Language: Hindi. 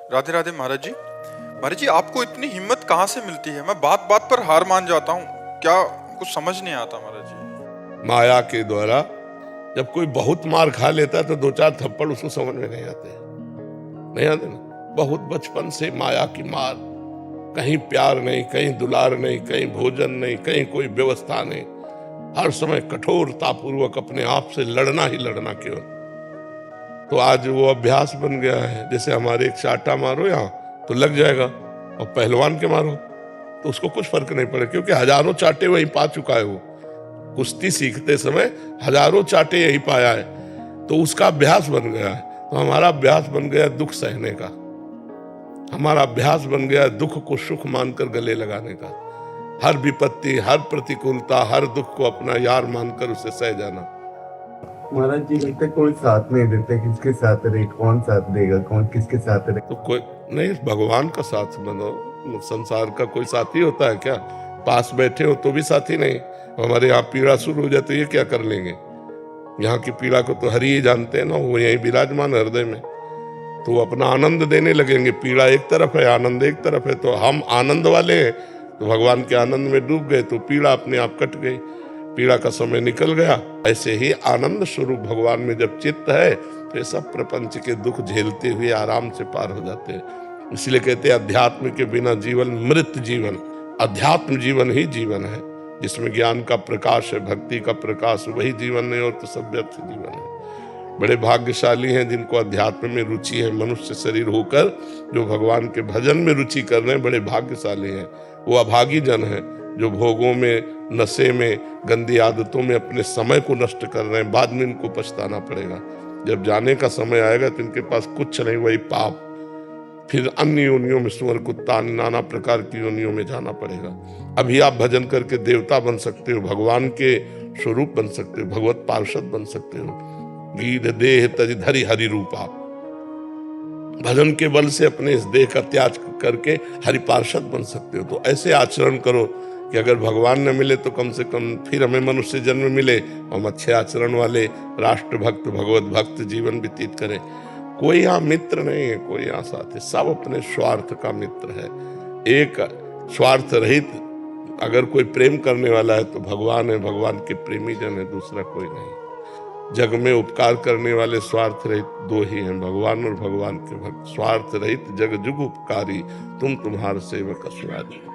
राधे राधे महाराज जी। महाराज जी, आपको इतनी हिम्मत कहाँ से मिलती है? मैं बात बात पर हार मान जाता हूँ। क्या कुछ समझ नहीं आता महाराज जी। माया के द्वारा जब कोई बहुत मार खा लेता है तो दो चार थप्पड़ उसको समझ में नहीं आते, नहीं आते ना। बहुत बचपन से माया की मार, कहीं प्यार नहीं, कहीं दुलार नहीं, कहीं भोजन नहीं, कहीं कोई व्यवस्था नहीं, हर समय कठोरता पूर्वक अपने आप से लड़ना ही लड़ना केवल। तो आज वो अभ्यास बन गया है। जैसे हमारे एक चाटा मारो यहाँ तो लग जाएगा, और पहलवान के मारो तो उसको कुछ फर्क नहीं पड़े, क्योंकि हजारों चाटे वहीं पा चुका है। वो कुश्ती सीखते समय हजारों चाटे यही पाया है, तो उसका अभ्यास बन गया है। तो हमारा अभ्यास बन गया दुख सहने का, हमारा अभ्यास बन गया दुख को सुख मानकर गले लगाने का। हर विपत्ति, हर प्रतिकूलता, हर दुख को अपना यार मानकर उसे सह जाना। महाराज जी कहते कोई साथ नहीं देते, किसके साथ रहे, कौन साथ देगा, कौन किसके साथ रहे? तो कोई नहीं, भगवान का साथ बनो। संसार का कोई साथी होता है क्या? पास बैठे हो तो भी साथी नहीं। हमारे यहाँ पीड़ा शुरू हो जाए तो ये क्या कर लेंगे? यहाँ की पीड़ा को तो हरि ही जानते हैं ना, वो यही विराजमान हृदय में। तो वो अपना आनंद देने लगेंगे। पीड़ा एक तरफ है, आनंद एक तरफ है। तो हम आनंद वाले हैं तो भगवान के आनंद में डूब गए, तो पीड़ा अपने आप कट गई, पीड़ा का समय निकल गया। ऐसे ही आनंद स्वरूप भगवान में जब चित्त है तो ये सब प्रपंच के दुख झेलते हुए आराम से पार हो जाते हैं। इसलिए कहते हैं अध्यात्म के बिना जीवन मृत जीवन। अध्यात्म जीवन ही जीवन है, जिसमें ज्ञान का प्रकाश है, भक्ति का प्रकाश, वही जीवन नहीं और तो सब व्यर्थ जीवन है। बड़े भाग्यशाली हैं जिनको अध्यात्म में रुचि है, मनुष्य शरीर होकर जो भगवान के भजन में रुचि कर रहे हैं, बड़े भाग्यशाली हैं। वो अभागी जन हैं जो भोगों में, नशे में, गंदी आदतों में अपने समय को नष्ट कर रहे हैं। बाद में इनको पछताना पड़ेगा। जब जाने का समय आएगा तो इनके पास कुछ नहीं, वही पाप। फिर अन्य योनियों में, सुअर, कुत्ता, नाना प्रकार की योनियों में जाना पड़ेगा। अभी आप भजन करके देवता बन सकते हो, भगवान के स्वरूप बन सकते हो, भगवत पार्षद बन सकते हो। गीध देह तज धरि हरि रूपा। भजन के बल से अपने इस देह का त्याग करके हरि पार्षद बन सकते हो। तो ऐसे आचरण करो कि अगर भगवान न मिले तो कम से कम फिर हमें मनुष्य जन्म मिले, हम अच्छे आचरण वाले राष्ट्र भक्त, भगवत भक्त जीवन व्यतीत करें। कोई यहाँ मित्र नहीं है, कोई यहाँ साथी, सब अपने स्वार्थ का मित्र है। एक स्वार्थ रहित अगर कोई प्रेम करने वाला है तो भगवान है, भगवान के प्रेमी जन है, दूसरा कोई नहीं। जग में उपकार करने वाले स्वार्थ रहित दो ही हैं, भगवान और भगवान के भक्त। स्वार्थ रहित जग जुग उपकारी, तुम तुम्हारे सेवक असुरारी।